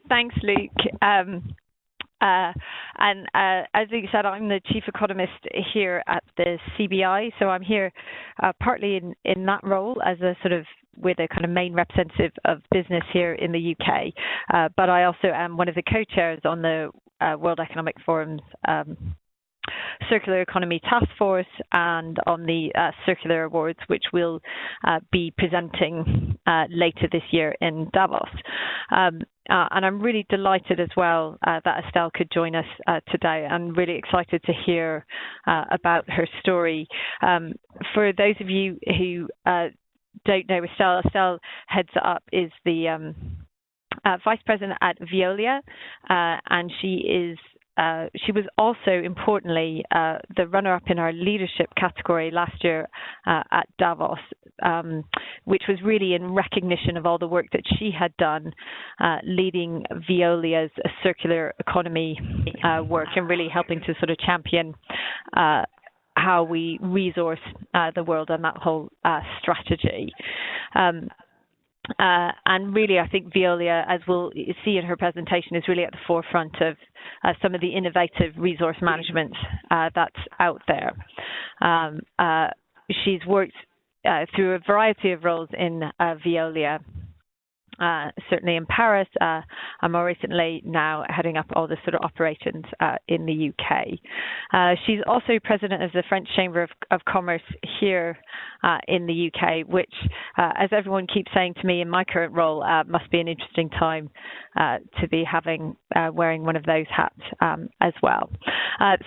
Thanks, Luke. And as Luke said, I'm the chief economist here at the CBI, so I'm here partly in that role as a sort of with a kind of main representative of business here in the UK, but I also am one of the co-chairs on the World Economic Forum's Circular Economy Task Force and on the Circular Awards, which we'll be presenting later this year in Davos. And I'm really delighted as well that Estelle could join us today, and really excited to hear about her story. For those of you who don't know Estelle heads up, is the Vice President at Veolia, and she was also, importantly, the runner-up in our leadership category last year at Davos, which was really in recognition of all the work that she had done leading Veolia's circular economy work, and really helping to sort of champion how we resource the world and that whole strategy. And really, I think Veolia, as we'll see in her presentation, is really at the forefront of some of the innovative resource management that's out there. She's worked through a variety of roles in Veolia, certainly in Paris, and more recently now heading up all the sort of operations in the UK. She's also president of the French Chamber of Commerce here in the UK, which, as everyone keeps saying to me in my current role, must be an interesting time to be wearing one of those hats as well.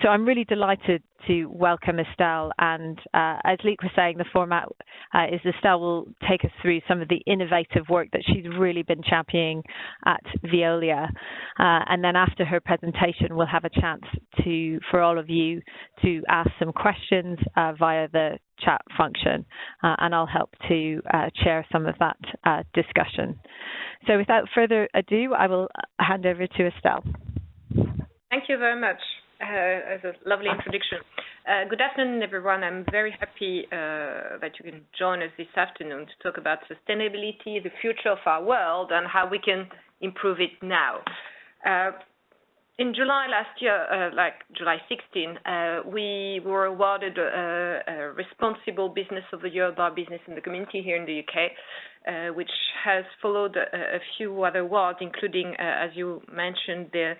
So I'm really delighted to welcome Estelle, and as Luke was saying, the format is Estelle will take us through some of the innovative work that she's really been championing at Veolia, and then after her presentation we'll have a chance for all of you to ask some questions via the chat function, and I'll help to chair some of that discussion. So without further ado, I will hand over to Estelle. Thank you very much. As a lovely introduction. Good afternoon, everyone. I'm very happy that you can join us this afternoon to talk about sustainability, the future of our world, and how we can improve it now. In July last year, like July 16, we were awarded a Responsible Business of the Year by Business in the Community here in the UK, which has followed a few other awards, including, as you mentioned, the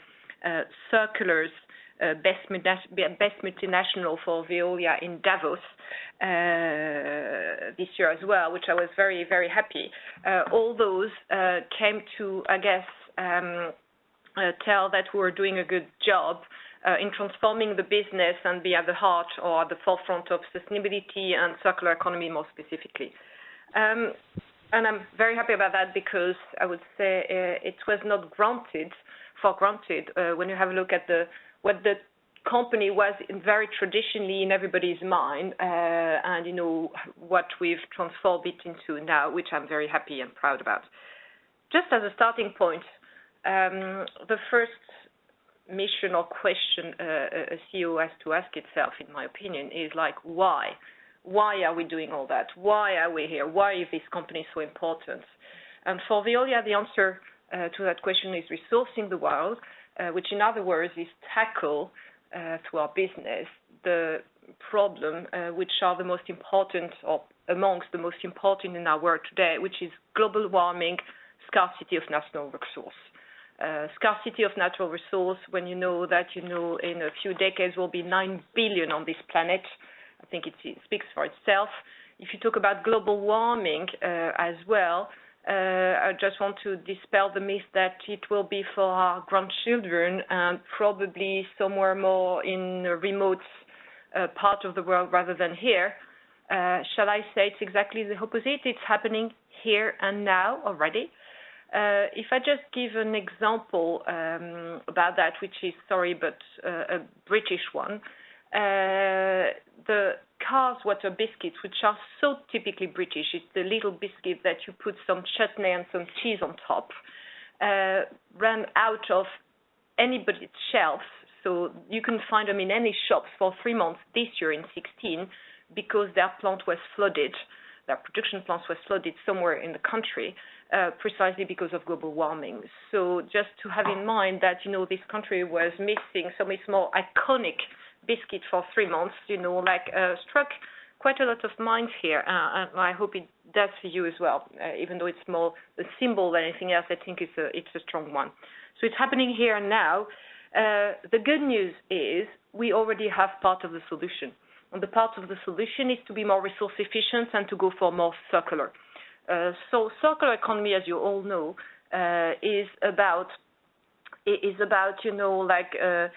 Circular's Best Multinational for Veolia in Davos this year as well, which I was very, very happy. All those came to, I guess, tell that we were doing a good job in transforming the business and be at the heart or at the forefront of sustainability and circular economy more specifically. And I'm very happy about that, because I would say it was not for granted when you have a look at what the company was very traditionally in everybody's mind, and what we've transformed it into now, which I'm very happy and proud about. Just as a starting point, the first mission or question a CEO has to ask itself, in my opinion, is like, why? Why are we doing all that? Why are we here? Why is this company so important? And for Veolia, the answer to that question is resourcing the world, which in other words is tackle through our business the problem which are the most important, or amongst the most important in our world today, which is global warming, scarcity of natural resource. Scarcity of natural resource, when you know that in a few decades will be 9 billion on this planet, I think it speaks for itself. If you talk about global warming as well, I just want to dispel the myth that it will be for our grandchildren and probably somewhere more in a remote part of the world rather than here. Shall I say it's exactly the opposite? It's happening here and now already. If I just give an example about that, which is, sorry, but a British one, the Cars water biscuits, which are so typically British, it's the little biscuit that you put some chutney and some cheese on top, ran out of anybody's shelves, so you can find them in any shops for 3 months this year in 2016, because their plant was flooded their production plants were flooded somewhere in the country, precisely because of global warming. So just to have in mind that, this country was missing some of its more iconic biscuit for 3 months, struck quite a lot of minds here, and I hope it does for you as well. Even though it's more a symbol than anything else, I think it's a strong one. So it's happening here and now. The good news is we already have part of the solution. And the part of the solution is to be more resource efficient and to go for more circular. So circular economy, as you all know, is about a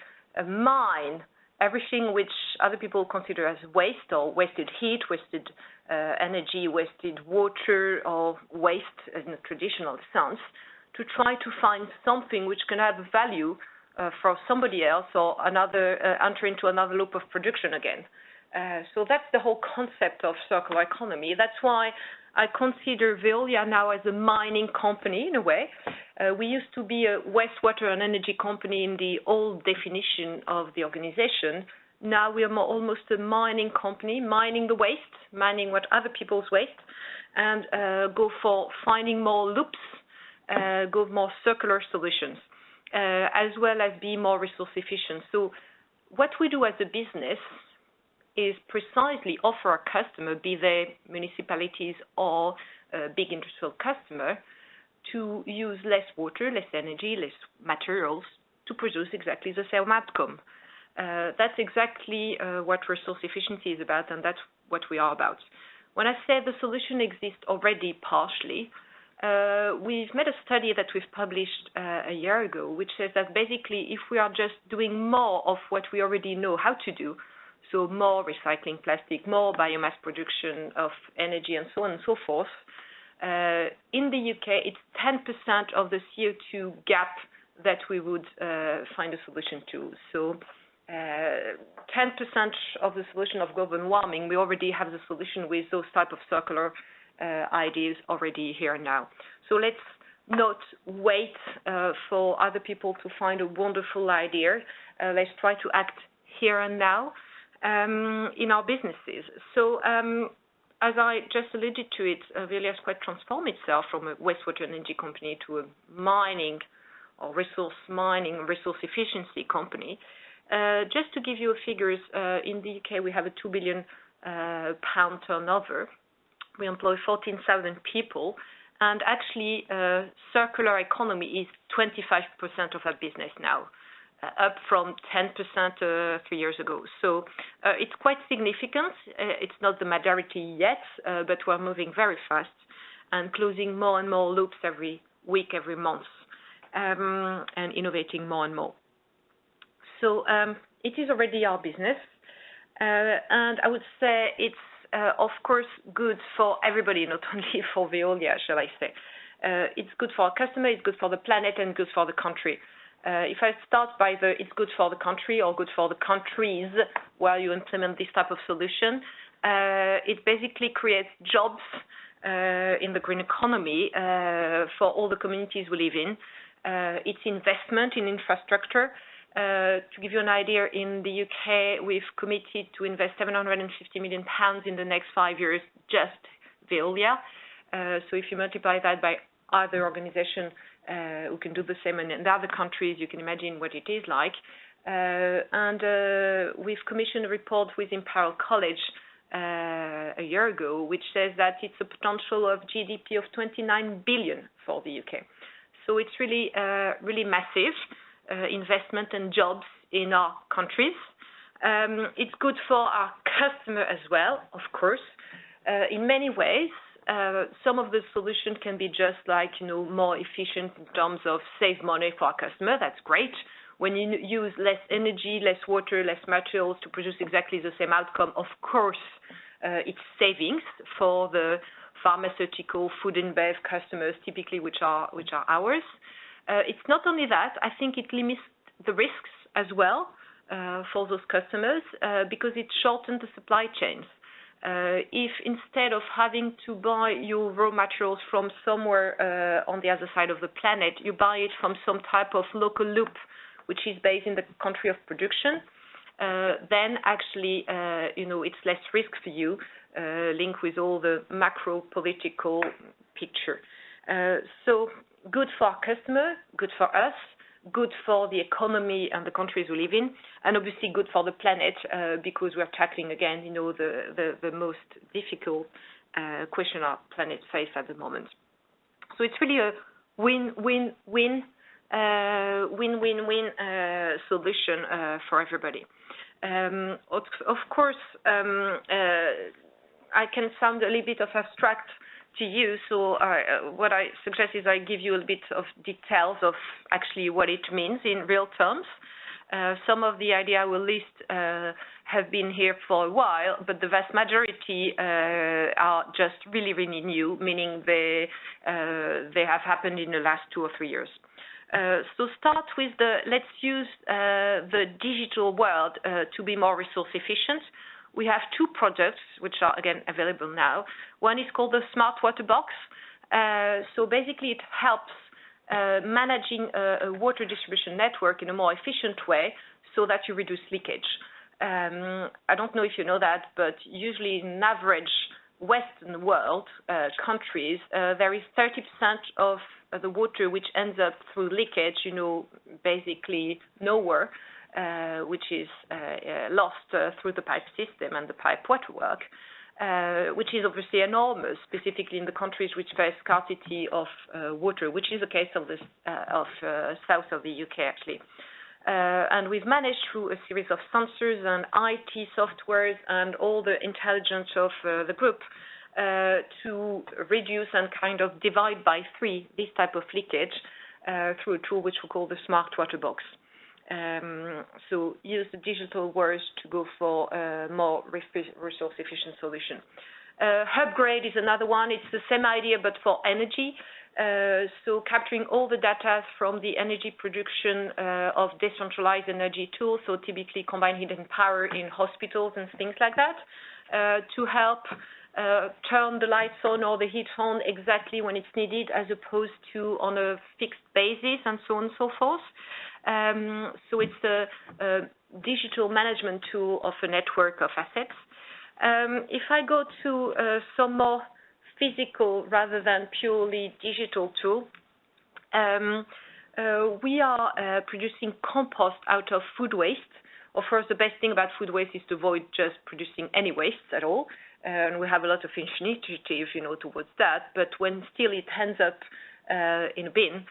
mine everything which other people consider as waste, or wasted heat, wasted energy, wasted water, or waste in a traditional sense, to try to find something which can add value for somebody else, or enter into another loop of production again. So that's the whole concept of circular economy. That's why I consider Veolia now as a mining company in a way. We used to be a wastewater and energy company in the old definition of the organization. Now we are almost a mining company, mining the waste, mining what other people's waste, and go for finding more loops, go more circular solutions, as well as be more resource efficient. So what we do as a business is precisely offer our customer, be they municipalities or a big industrial customer, to use less water, less energy, less materials to produce exactly the same outcome. That's exactly what resource efficiency is about, and that's what we are about. When I say the solution exists already partially, we've made a study that we've published a year ago, which says that basically if we are just doing more of what we already know how to do, so more recycling plastic, more biomass production of energy, and so on and so forth. In the UK, it's 10% of the CO2 gap that we would find a solution to. So 10% of the solution of global warming, we already have the solution with those type of circular ideas already here now. So let's not wait for other people to find a wonderful idea. Let's try to act here and now. In our businesses. So as I just alluded to it, Veolia has quite transformed itself from a wastewater energy company to a mining or resource efficiency company. Just to give you figures, in the UK we have a £2 billion turnover. We employ 14,000 people, and actually circular economy is 25% of our business now. Up from 10% 3 years ago. So it's quite significant. It's not the majority yet, but we're moving very fast and closing more and more loops every week, every month, and innovating more and more. So it is already our business, and I would say it's, of course, good for everybody, not only for Veolia, shall I say. It's good for our customer, it's good for the planet, and good for the country. If I start by it's good for the country or good for the countries where you implement this type of solution, it basically creates jobs in the green economy for all the communities we live in. It's investment in infrastructure. To give you an idea, in the UK, we've committed to invest £750 million in the next 5 years, just Veolia. So if you multiply that by other organizations, who can do the same in other countries, you can imagine what it is like. And we've commissioned a report with Imperial College a year ago, which says that it's a potential of GDP of 29 billion for the UK. So it's really, really massive investment and jobs in our countries. It's good for our customer as well, of course, in many ways. Some of the solutions can be just like, more efficient in terms of save money for our customer. That's great. When you use less energy, less water, less materials to produce exactly the same outcome, of course, it's savings for the pharmaceutical, food and bev customers, typically, which are ours. It's not only that. I think it limits the risks as well for those customers because it shortens the supply chains. If instead of having to buy your raw materials from somewhere on the other side of the planet, you buy it from some type of local loop, which is based in the country of production, then actually, it's less risk for you link with all the macro political picture. So good for our customer, good for us, good for the economy and the countries we live in, and obviously good for the planet because we're tackling again, the most difficult question our planet faces at the moment. So it's really a win-win-win solution for everybody. Of course, I can sound a little bit of abstract to you, so what I suggest is I give you a bit of details of actually what it means in real terms. Some of the idea I will list have been here for a while, but the vast majority are just really, really new, meaning they have happened in the last 2 or 3 years. So start with let's use the digital world to be more resource efficient. We have 2 products which are again available now. One is called the Smart Water Box. So basically it helps managing a water distribution network in a more efficient way so that you reduce leakage. I don't know if you know that, but usually in average Western world countries, there is 30% of the water which ends up through leakage, basically nowhere, which is lost through the pipe system and the pipe waterwork, which is obviously enormous, specifically in the countries which face scarcity of water, which is the case of the south of the UK actually. And we've managed through a series of sensors and IT softwares and all the intelligence of the group to reduce and kind of divide by 3 this type of leakage through a tool which we call the Smart Water Box. So use the digital words to go for a more resource efficient solution. Hubgrade is another one. It's the same idea but for energy. So capturing all the data from the energy production of decentralized energy tools, so typically combined heat and power in hospitals and things like that, to help turn the lights on or the heat on exactly when it's needed as opposed to on a fixed basis and so on and so forth. So it's a digital management tool of a network of assets. If I go to some more physical rather than purely digital tool, we are producing compost out of food waste. Of course, the best thing about food waste is to avoid just producing any waste at all. And we have a lot of initiative, towards that. But when still it ends up in a bin,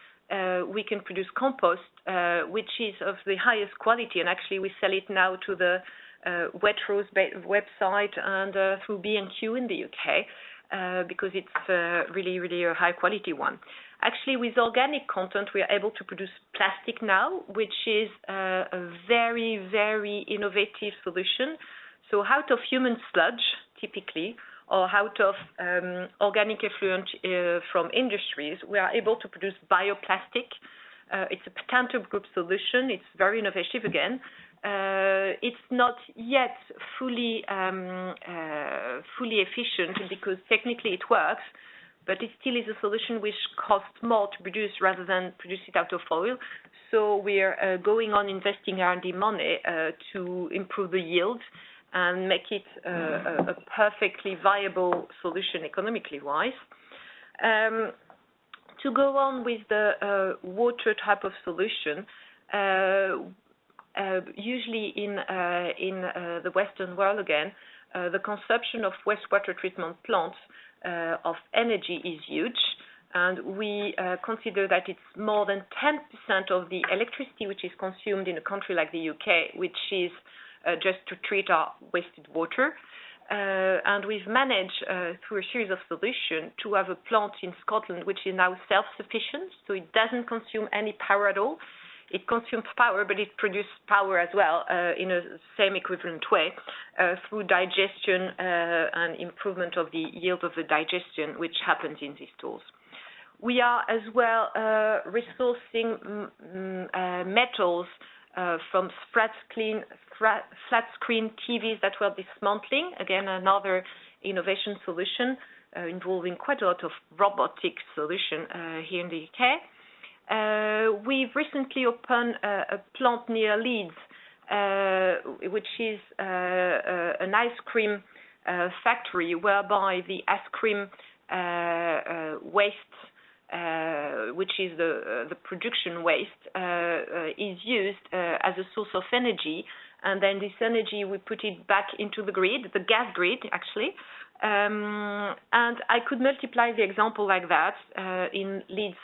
we can produce compost, which is of the highest quality. And actually, we sell it now to the Waitrose website and through B&Q in the UK because it's really, really a high quality one. Actually, with organic content, we are able to produce plastic now, which is a very, very innovative solution. So out of human sludge, typically, or out of organic effluent from industries, we are able to produce bioplastic. It's a patented group solution. It's very innovative again. It's not yet fully efficient because technically it works, but it still is a solution which costs more to produce rather than produce it out of oil. So we're going on investing R&D money to improve the yield and make it a perfectly viable solution economically wise. To go on with the water type of solution, usually in the Western world again, the consumption of wastewater treatment plants of energy is huge, and we consider that it's more than 10% of the electricity which is consumed in a country like the UK, which is just to treat our wasted water. And we've managed through a series of solutions to have a plant in Scotland which is now self-sufficient, so it doesn't consume any power at all. It consumes power, but it produces power as well in a same equivalent way through digestion and improvement of the yield of the digestion, which happens in these tools. We are as well resourcing metals from flat screen TVs that we're dismantling. Again, another innovation solution involving quite a lot of robotics solution here in the UK. We've recently opened a plant near Leeds, which is an ice cream factory whereby the ice cream waste, which is the production waste, is used as a source of energy, and then this energy we put it back into the grid, the gas grid actually. And I could multiply the example like that. In Leeds,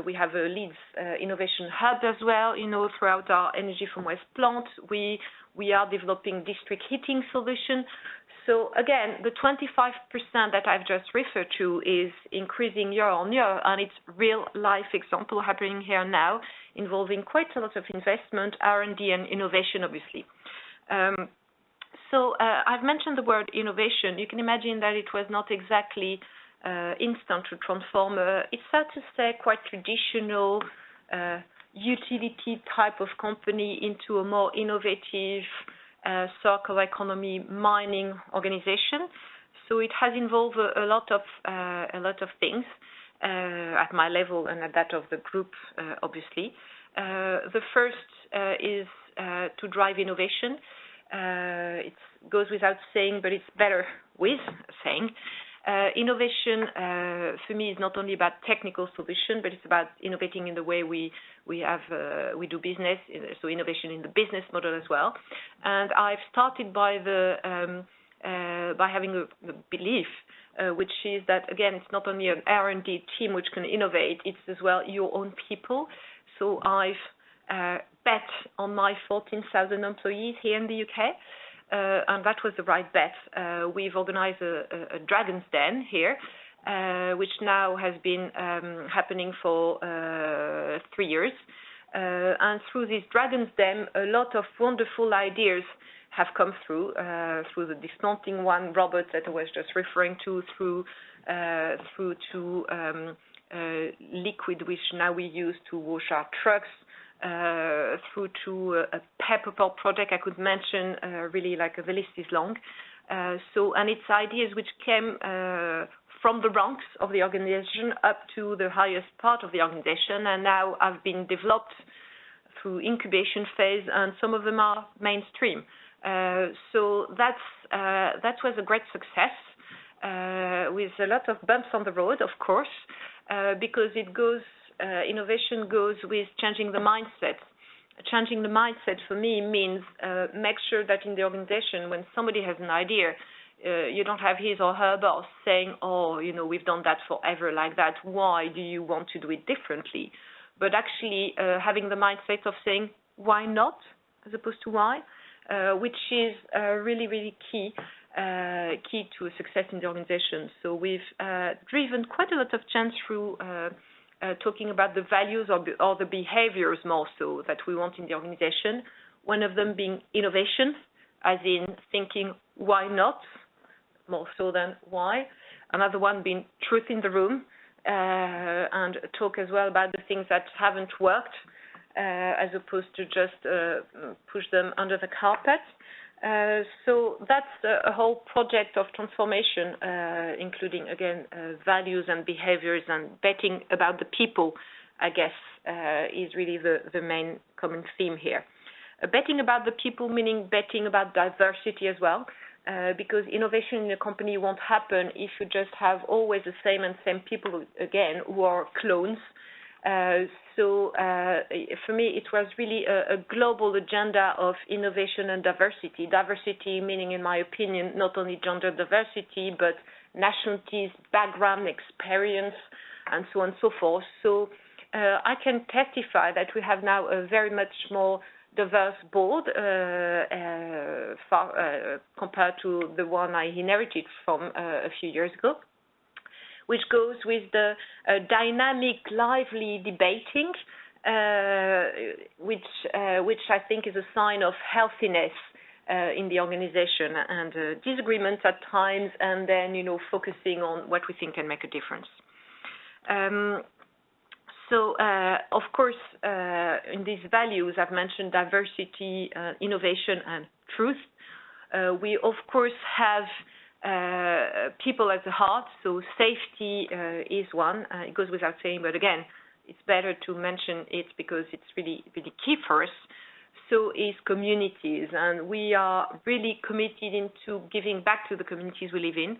we have a Leeds innovation hub as well. Throughout our energy from waste plant, we are developing district heating solution. So again, the 25% that I've just referred to is increasing year on year, and it's real life example happening here now, involving quite a lot of investment, R&D, and innovation, obviously. So I've mentioned the word innovation. You can imagine that it was not exactly instant to transform. It's fair to say quite traditional utility type of company into a more innovative circular economy mining organization. So it has involved a lot of things at my level and at that of the group, obviously. The first is to drive innovation. It goes without saying, but it's better with saying. Innovation for me is not only about technical solution, but it's about innovating in the way we do business. So innovation in the business model as well. And I've started by having a belief, which is that again, it's not only an R&D team which can innovate; it's as well your own people. So I've bet on my 14,000 employees here in the UK. And that was the right bet. We've organized a Dragon's Den here, which now has been happening for 3 years. And through this Dragon's Den, a lot of wonderful ideas have come through the dismounting one robot that I was just referring to, through to liquid, which now we use to wash our trucks, through to a paper pulp project I could mention, really like the list is long. And it's ideas which came from the ranks of the organization up to the highest part of the organization, and now have been developed through incubation phase, and some of them are mainstream. So that was a great success, with a lot of bumps on the road, of course, because innovation goes with changing the mindset. Changing the mindset for me means make sure that in the organization, when somebody has an idea, you don't have his or her boss saying, oh, we've done that forever like that. Why do you want to do it differently? But actually having the mindset of saying, why not, as opposed to why, which is really, really key to a success in the organization. So we've driven quite a lot of change through talking about the values or the behaviors more so that we want in the organization. One of them being innovation, as in thinking why not, more so than why. Another one being truth in the room, and talk as well about the things that haven't worked, as opposed to just push them under the carpet. So that's a whole project of transformation, including, again, values and behaviors, and betting about the people, I guess, is really the main common theme here. Betting about the people, meaning betting about diversity as well, because innovation in a company won't happen if you just have always the same people, again, who are clones. So for me, it was really a global agenda of innovation and diversity. Diversity meaning, in my opinion, not only gender diversity, but nationalities, background, experience, and so on and so forth. So I can testify that we have now a very much more diverse board compared to the one I inherited from a few years ago, which goes with the dynamic, lively debating, which I think is a sign of healthiness in the organization, and disagreements at times, and then focusing on what we think can make a difference. So, of course, in these values, I've mentioned diversity, innovation, and truth. We, of course, have people at the heart, so safety is one. It goes without saying, but again, it's better to mention it because it's really, really key for us. so is communities. And we are really committed into giving back to the communities we live in,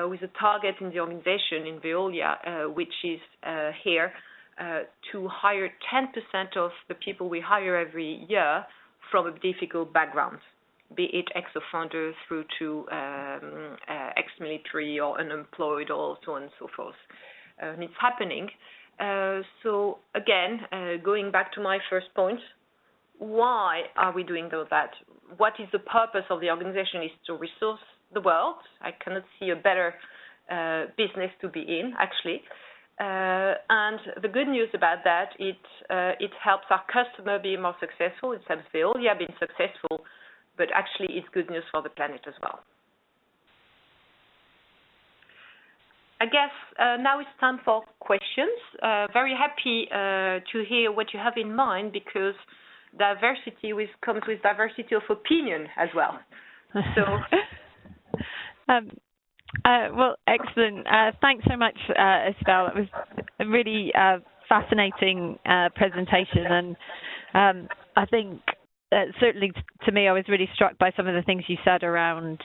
with a target in the organization in Veolia, which is here, to hire 10% of the people we hire every year from a difficult background, be it ex-offender through to ex-military or unemployed or so on and so forth. And it's happening. So again, going back to my first point, why are we doing that? What is the purpose of the organization? Is to resource the world. I cannot see a better business to be in, actually. And the good news about that, it helps our customer be more successful. It helps Veolia being successful, but actually it's good news for the planet as well. I guess now it's time for questions. Very happy to hear what you have in mind, because diversity comes with diversity of opinion as well. So. Well, excellent. Thanks so much, Estelle. It was a really fascinating presentation, and I think certainly to me, I was really struck by some of the things you said around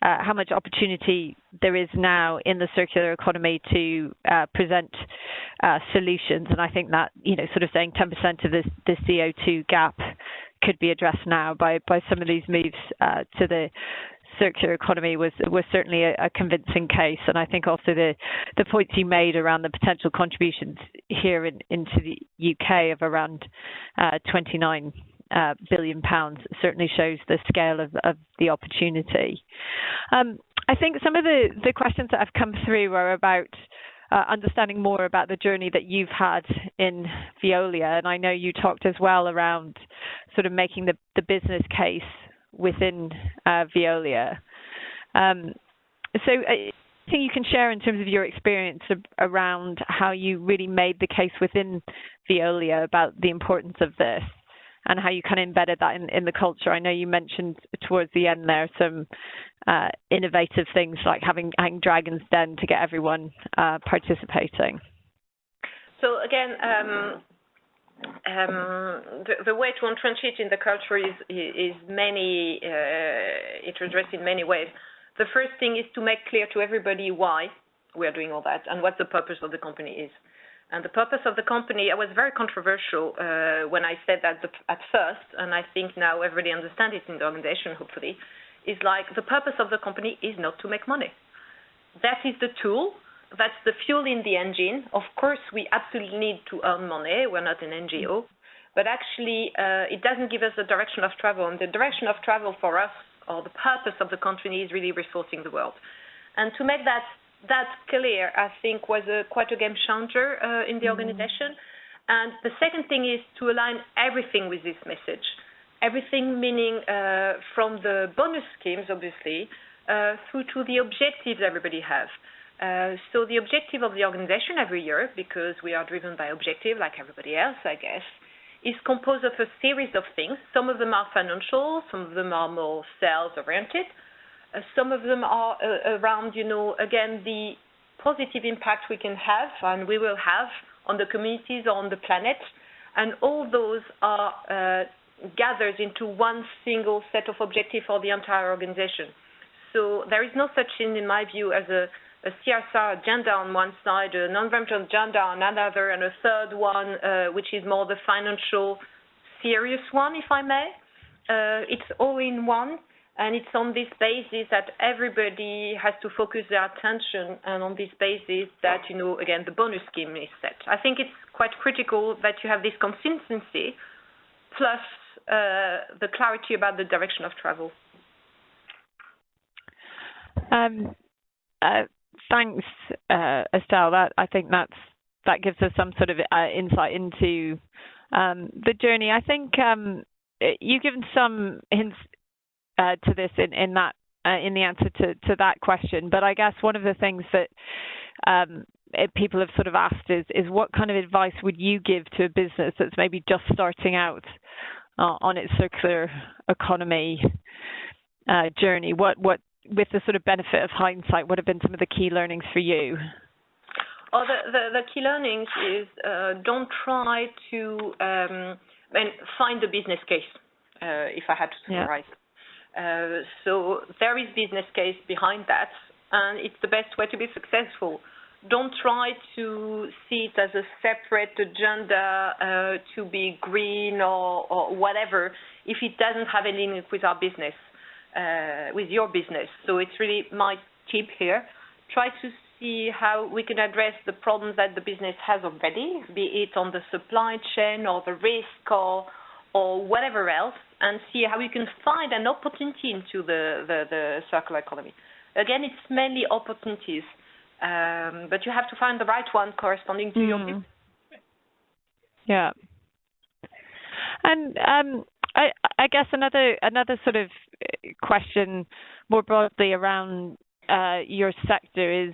how much opportunity there is now in the circular economy to present solutions. And I think that, sort of saying 10% of the CO2 gap could be addressed now by some of these moves to the circular economy was certainly a convincing case. And I think also the points you made around the potential contributions here into the UK of around £29 billion certainly shows the scale of the opportunity. I think some of the questions that have come through are about understanding more about the journey that you've had in Veolia. And I know you talked as well around sort of making the business case within Veolia. So I think you can share in terms of your experience around how you really made the case within Veolia about the importance of this and how you kind of embedded that in the culture. I know you mentioned towards the end there some innovative things like having Dragon's Den to get everyone participating. So again, the way to entrench it in the culture is many, it's addressed in many ways. The first thing is to make clear to everybody why we are doing all that and what the purpose of the company is. And the purpose of the company, I was very controversial when I said that at first, and I think now everybody understands it in the organization, hopefully, is like the purpose of the company is not to make money. That is the tool. That's the fuel in the engine. Of course, we absolutely need to earn money. We're not an NGO. But actually, it doesn't give us a direction of travel. And the direction of travel for us, or the purpose of the company, is really resourcing the world. And to make that clear, I think, was quite a game changer in the organization. And the second thing is to align everything with this message. Everything meaning from the bonus schemes, obviously, through to the objectives everybody has. So the objective of the organization every year, because we are driven by objective like everybody else, I guess, is composed of a series of things. Some of them are financial, some of them are more sales-oriented. Some of them are around, again, the positive impact we can have and we will have on the communities or on the planet. And all those are gathered into one single set of objectives for the entire organization. So there is no such thing, in my view, as a CSR agenda on one side, a non-environmental agenda on another, and a third one, which is more the financial serious one, if I may. It's all in one, and it's on this basis that everybody has to focus their attention, and on this basis that, again, the bonus scheme is set. I think it's quite critical that you have this consistency, plus the clarity about the direction of travel. Thanks, Estelle. I think that gives us some sort of insight into the journey. I think you've given some hints to this in the answer to that question. But I guess one of the things that people have sort of asked is what kind of advice would you give to a business that's maybe just starting out on its circular economy journey? What with the sort of benefit of hindsight, what have been some of the key learnings for you? Oh, the key learnings is don't try to and find the business case, if I had to summarize. So there is business case behind that, and it's the best way to be successful. Don't try to see it as a separate agenda to be green or whatever if it doesn't have any link with our business, with your business. So it's really my tip here. Try to see how we can address the problems that the business has already, be it on the supply chain or the risk or whatever else, and see how you can find an opportunity into the circular economy. Again, it's mainly opportunities, but you have to find the right one corresponding to your business. Yeah. And I guess another sort of question more broadly around your sector is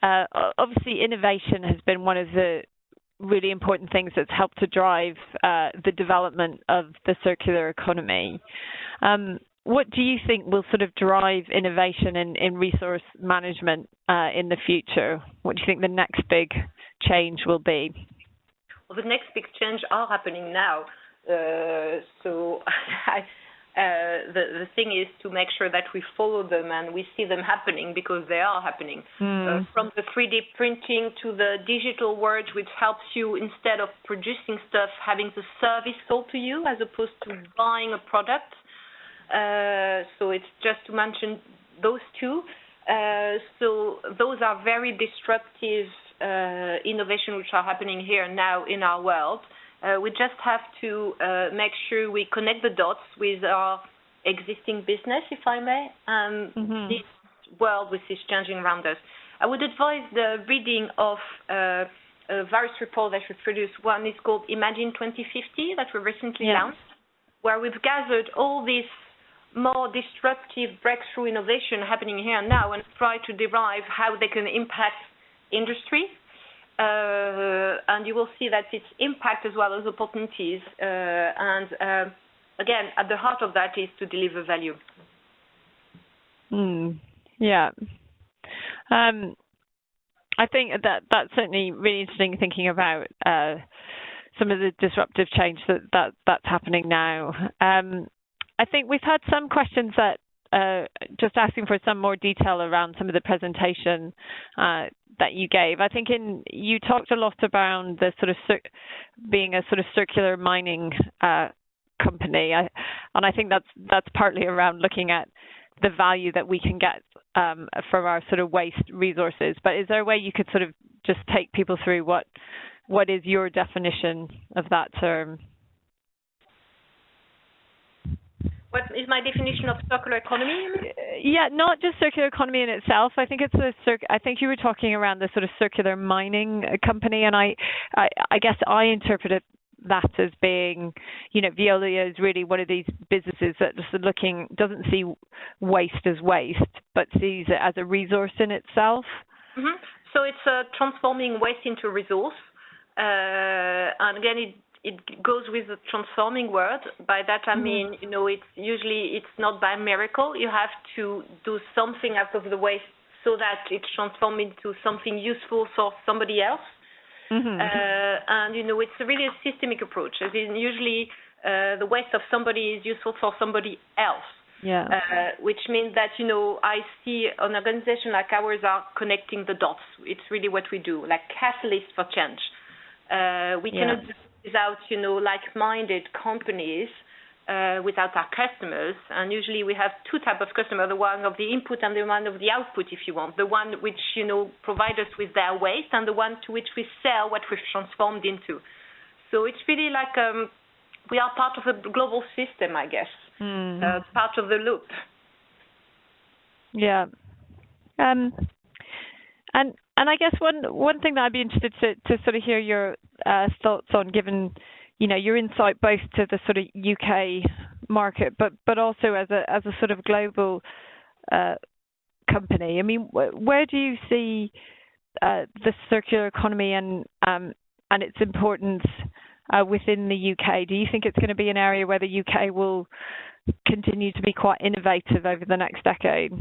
obviously innovation has been one of the really important things that's helped to drive the development of the circular economy. What do you think will sort of drive innovation in resource management in the future? What do you think the next big change will be? Well, the next big change are happening now. So the thing is to make sure that we follow them and we see them happening because they are happening. From the 3D printing to the digital world, which helps you, instead of producing stuff, having the service sold to you as opposed to buying a product. So it's just to mention those two. So those are very disruptive innovation which are happening here now in our world. We just have to make sure we connect the dots with our existing business, if I may, and this world which is changing around us. I would advise the reading of various reports that we produced. One is called Imagine 2050 that we recently launched, where we've gathered all these more disruptive breakthrough innovation happening here and now and try to derive how they can impact industry. And you will see that it's impact as well as opportunities. And again, at the heart of that is to deliver value. Yeah. I think that's certainly really interesting, thinking about some of the disruptive change that's happening now. I think we've had some questions that just asking for some more detail around some of the presentation that you gave. I think you talked a lot about the sort of being a sort of circular mining company, and I think that's partly around looking at the value that we can get from our sort of waste resources. But is there a way you could sort of just take people through what is your definition of that term? What is my definition of circular economy? Yeah, not just circular economy in itself. I think I think you were talking around the sort of circular mining company, and I guess I interpreted that as being, Veolia is really one of these businesses that just doesn't see waste as waste, but sees it as a resource in itself. So it's transforming waste into resource, and again it goes with the transforming word. By that I mean, it's not by miracle. You have to do something out of the waste so that it's transformed into something useful for somebody else. And it's really a systemic approach. As in, usually the waste of somebody is useful for somebody else. Which means that I see an organization like ours are connecting the dots. It's really what we do, like catalyst for change. We cannot do without like-minded companies, without our customers. And usually we have two types of customers: the one of the input and the one of the output, if you want. The one which provide us with their waste, and the one to which we sell what we've transformed into. So it's really like we are part of a global system, I guess, part of the loop. Yeah. And I guess one thing that I'd be interested to sort of hear your thoughts on, given your insight both to the sort of UK market, but also as a sort of global company. I mean, where do you see the circular economy and its importance within the UK? Do you think it's going to be an area where the UK will continue to be quite innovative over the next decade?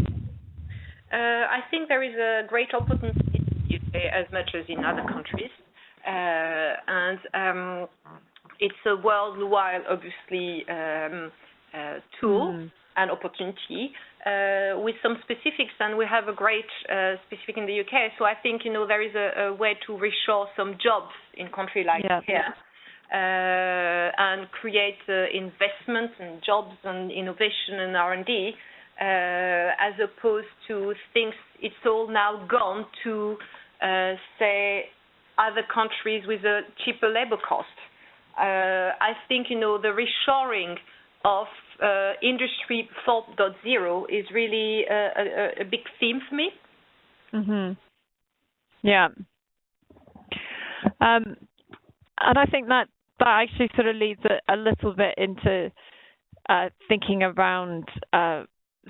I think there is a great opportunity in the UK as much as in other countries. And it's a worldwide, obviously, tool and opportunity with some specifics, and we have a great specific in the UK. So I think, there is a way to reshore some jobs in country like here and create investments and jobs and innovation and R&D as opposed to things it's all now gone to, say, other countries with a cheaper labor cost. I think, the reshoring of Industry 4.0 is really a big theme for me. Yeah. And I think that actually sort of leads a little bit into thinking around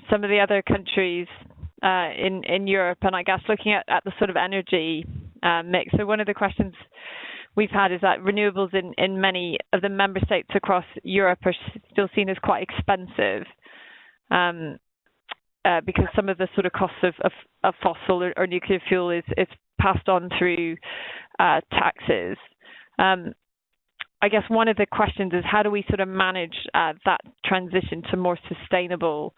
some of the other countries in Europe, and I guess looking at the sort of energy mix. So one of the questions we've had is that renewables in many of the member states across Europe are still seen as quite expensive because some of the sort of costs of fossil or nuclear fuel is passed on through taxes. I guess one of the questions is how do we sort of manage that transition to more sustainable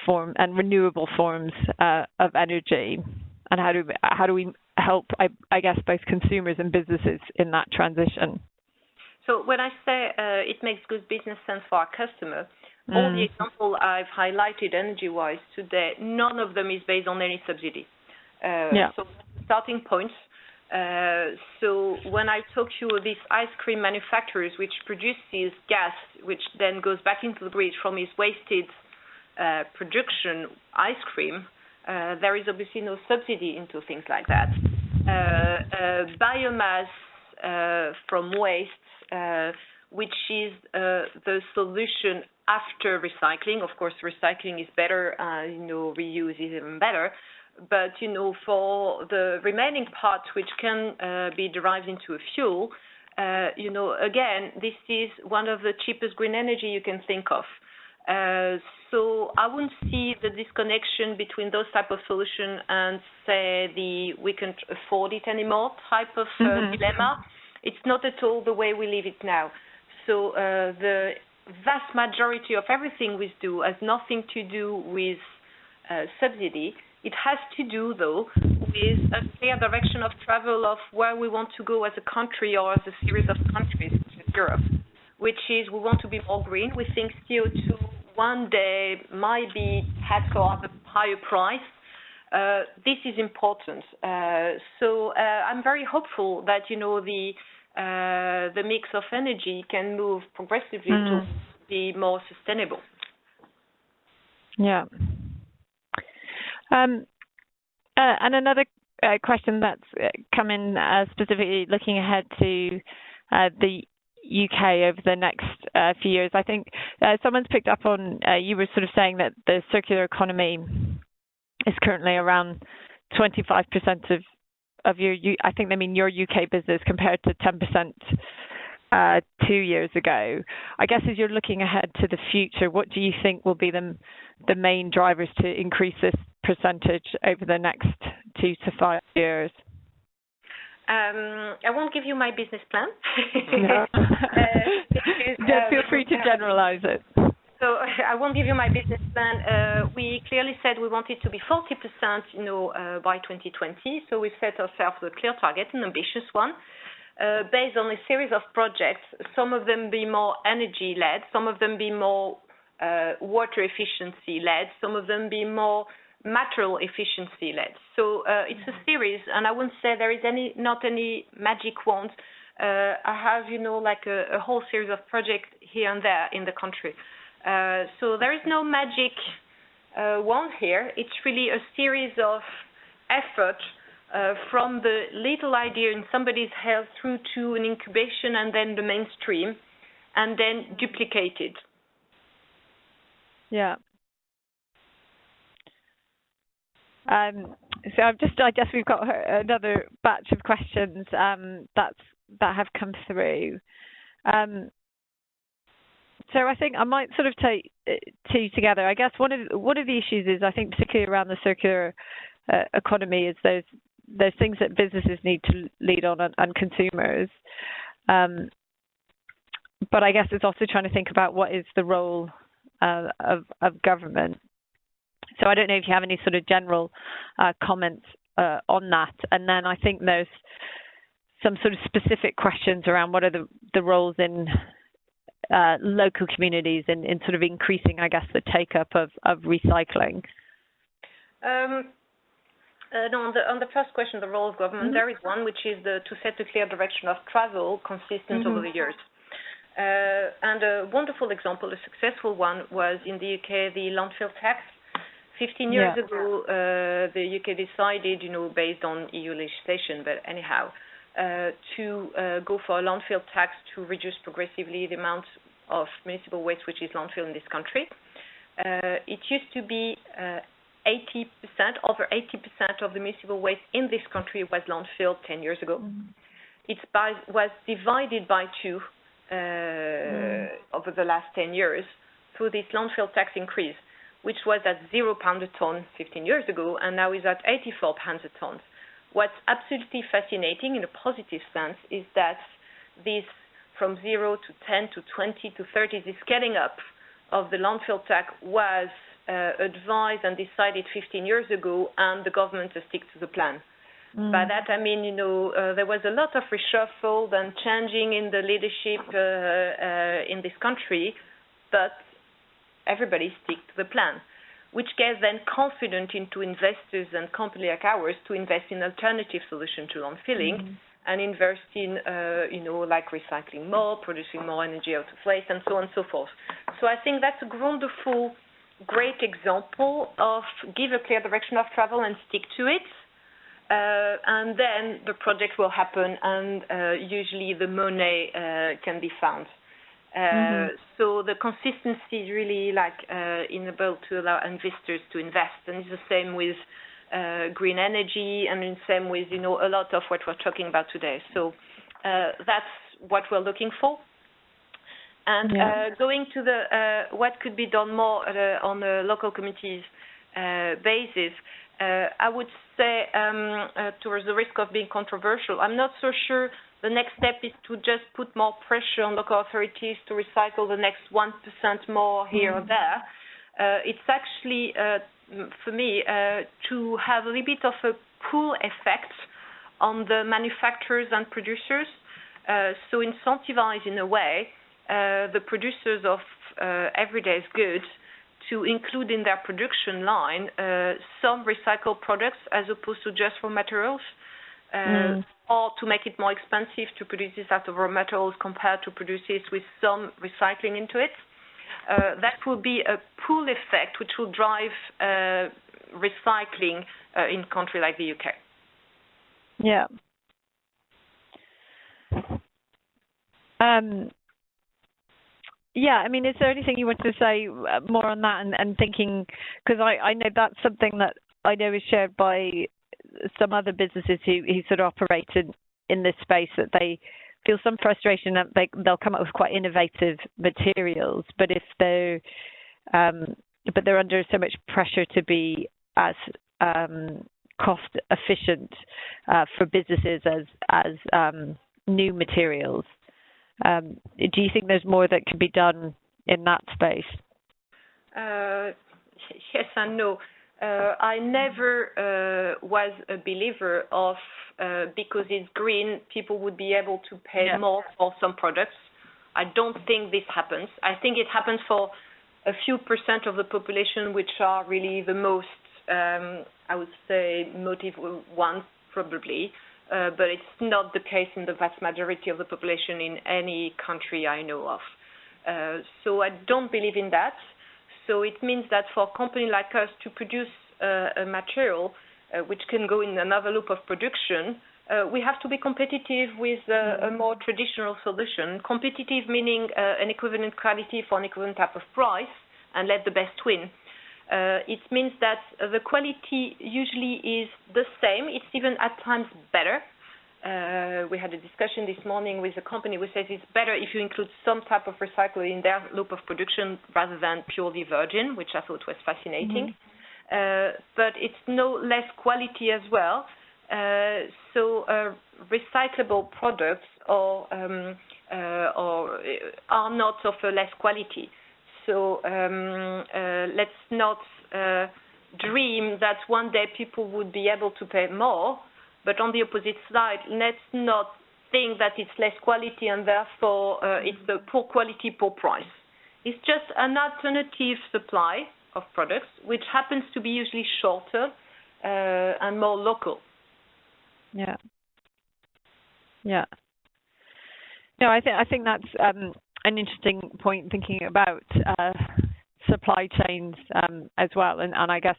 form and renewable forms of energy, and how do we help, I guess, both consumers and businesses in that transition? So when I say it makes good business sense for our customer, all the examples I've highlighted energy-wise today, none of them is based on any subsidy. So starting points. So when I talk to you of these ice cream manufacturers which produces gas, which then goes back into the grid from its wasted production ice cream, there is obviously no subsidy into things like that. Biomass from waste, which is the solution after recycling. Of course, recycling is better, reuse is even better. But, for the remaining part, which can be derived into a fuel, again, this is one of the cheapest green energy you can think of. So I wouldn't see the disconnection between those type of solution and, say, we can't afford it anymore type of dilemma. It's not at all the way we live it now. So the vast majority of everything we do has nothing to do with subsidy. It has to do, though, with a clear direction of travel of where we want to go as a country or as a series of countries, which is Europe, which is we want to be more green. We think CO2 one day might be taxed or at a higher price. This is important. So I'm very hopeful that, the mix of energy can move progressively to be more sustainable. Yeah. And another question that's come in specifically looking ahead to the UK over the next few years. I think someone's picked up on, you were sort of saying that the circular economy is currently around 25% of your, I think they mean your UK business compared to 10% 2 years ago. I guess as you're looking ahead to the future, what do you think will be the main drivers to increase this percentage over the next 2 to 5 years? I won't give you my business plan. Feel free to generalize it. So I won't give you my business plan. We clearly said we wanted to be 40%, by 2020. So we set ourselves a clear target, an ambitious one, based on a series of projects. Some of them be more energy-led, some of them be more water efficiency-led, some of them be more material efficiency-led. So it's a series, and I wouldn't say there is not any magic wand. I have, like a whole series of projects here and there in the country. So there is no magic wand here. It's really a series of effort from the little idea in somebody's head through to an incubation and then the mainstream, and then duplicated. Yeah. So I guess we've got another batch of questions that have come through. So I think I might sort of take two together. I guess one of the issues is, I think, particularly around the circular economy, is there's things that businesses need to lead on and consumers. but I guess it's also trying to think about what is the role of government. So I don't know if you have any sort of general comments on that. And then I think there's some sort of specific questions around what are the roles in local communities in sort of increasing, I guess, the take-up of recycling. No, on the first question, the role of government, there is one, which is to set a clear direction of travel consistent over the years. And a wonderful example, a successful one, was in the UK, the landfill tax. 15 years ago, the UK decided, based on EU legislation, but anyhow, to go for a landfill tax to reduce progressively the amount of municipal waste which is landfill in this country. It used to be 80%, over 80% of the municipal waste in this country was landfill 10 years ago. It was divided by two over the last 10 years through this landfill tax increase, which was at £0 a ton 15 years ago, and now is at £84 a ton. What's absolutely fascinating in a positive sense is that this from 0 to 10 to 20 to 30, this scaling up of the landfill tax was advised and decided 15 years ago, and the government has stick to the plan. By that I mean, there was a lot of reshuffle and changing in the leadership in this country, but everybody stick to the plan, which gave then confidence into investors and companies like ours to invest in alternative solutions to landfilling and invest in, like recycling more, producing more energy out of waste, and so on and so forth. So I think that's a wonderful, great example of give a clear direction of travel and stick to it. And then the project will happen, and usually the money can be found. So the consistency is really enable to allow investors to invest, and it's the same with green energy, and the same with a lot of what we're talking about today. So that's what we're looking for. And going to the what could be done more on a local communities basis, I would say towards the risk of being controversial, I'm not so sure the next step is to just put more pressure on local authorities to recycle the next 1% more here or there. It's actually, for me, to have a little bit of a pull effect on the manufacturers and producers. So incentivize, in a way, the producers of everyday goods to include in their production line some recycled products as opposed to just raw materials, or to make it more expensive to produce this out of raw materials compared to produce this with some recycling into it. That will be a pull effect which will drive recycling in a country like the UK. Yeah. Yeah, I mean, is there anything you wanted to say more on that and thinking, because I know that's something that I know is shared by some other businesses who sort of operate in this space, that they feel some frustration that they'll come up with quite innovative materials, but if they're under so much pressure to be as cost efficient for businesses as new materials. Do you think there's more that can be done in that space? Yes and no. I never was a believer of because it's green, people would be able to pay more for some products. I don't think this happens. I think it happens for a few % of the population, which are really the most, I would say, motive ones, probably. But it's not the case in the vast majority of the population in any country I know of. So I don't believe in that. So it means that for a company like us to produce a material which can go in another loop of production, we have to be competitive with a more traditional solution. Competitive meaning an equivalent quality for an equivalent type of price, and let the best win. It means that the quality usually is the same. It's even at times better. We had a discussion this morning with a company which says it's better if you include some type of recycling in their loop of production rather than purely virgin, which I thought was fascinating. But it's no less quality as well. So recyclable products are not of a less quality. So let's not dream that one day people would be able to pay more, but on the opposite side, let's not think that it's less quality and therefore it's the poor quality, poor price. It's just an alternative supply of products, which happens to be usually shorter and more local. Yeah. Yeah. No, I think that's an interesting point, thinking about supply chains as well, and I guess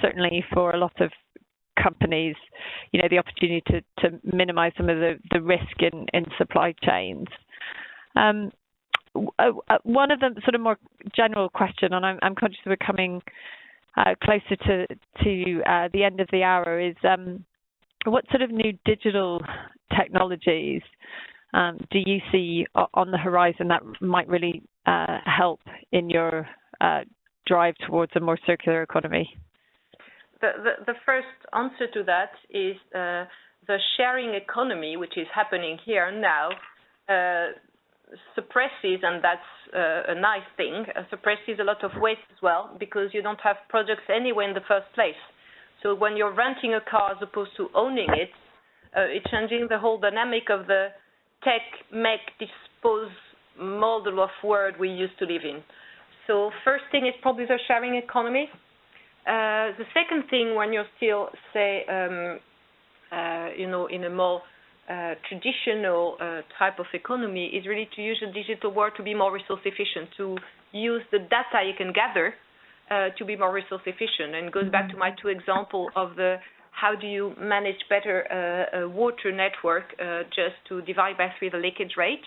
certainly for a lot of companies, the opportunity to minimise some of the risk in supply chains. One of the sort of more general question, and I'm conscious we're coming closer to the end of the hour, is what sort of new digital technologies do you see on the horizon that might really help in your drive towards a more circular economy? The first answer to that is the sharing economy, which is happening here and now, suppresses, and that's a nice thing, suppresses a lot of waste as well, because you don't have projects anywhere in the first place. So when you're renting a car as opposed to owning it, it's changing the whole dynamic of the take, make, dispose model of world we used to live in. So first thing is probably the sharing economy. The second thing, when you're still, say, in a more traditional type of economy, is really to use the digital world to be more resource efficient, to use the data you can gather to be more resource efficient. And it goes back to my two examples of the how do you manage better a water network just to divide by 3 the leakage rate,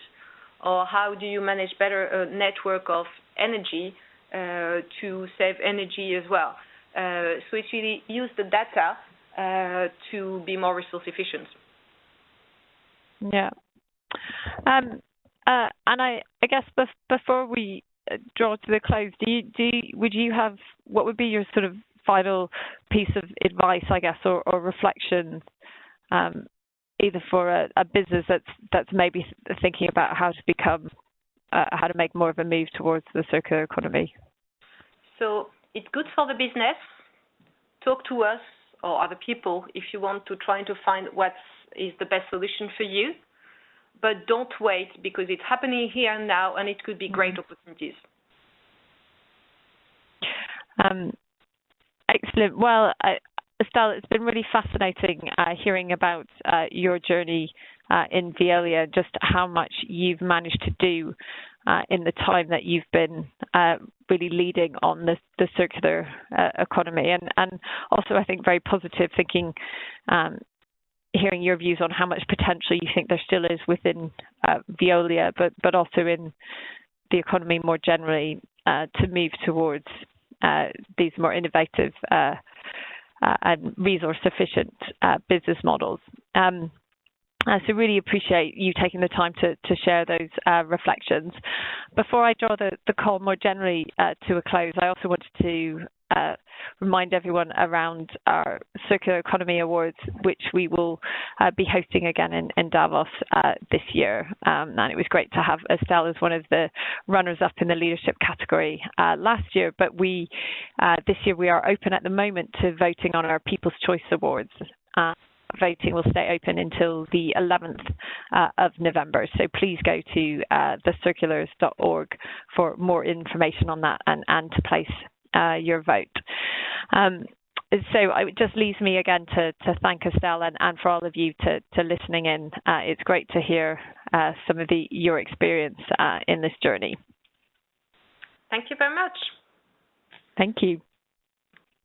or how do you manage better a network of energy to save energy as well. So it's really use the data to be more resource efficient. Yeah. And I guess before we draw to the close, what would be your sort of final piece of advice, I guess, or reflection, either for a business that's maybe thinking about how to make more of a move towards the circular economy? So it's good for the business. Talk to us or other people if you want to try to find what is the best solution for you. But don't wait, because it's happening here and now, and it could be great opportunities. Excellent. Well, Estelle, it's been really fascinating hearing about your journey in Veolia, just how much you've managed to do in the time that you've been really leading on the circular economy, and also I think very positive thinking, hearing your views on how much potential you think there still is within Veolia, but also in the economy more generally, to move towards these more innovative and resource-efficient business models. So really appreciate you taking the time to share those reflections. Before I draw the call more generally to a close, I also wanted to remind everyone around our Circular Economy Awards, which we will be hosting again in Davos this year. And it was great to have Estelle as one of the runners-up in the leadership category last year. But this year we are open at the moment to voting on our People's Choice Awards. Voting will stay open until the 11th of November. So please go to thecirculars.org for more information on that and to place your vote. So it just leaves me again to thank Estelle and for all of you to listening in. It's great to hear some of your experience in this journey. Thank you very much. Thank you.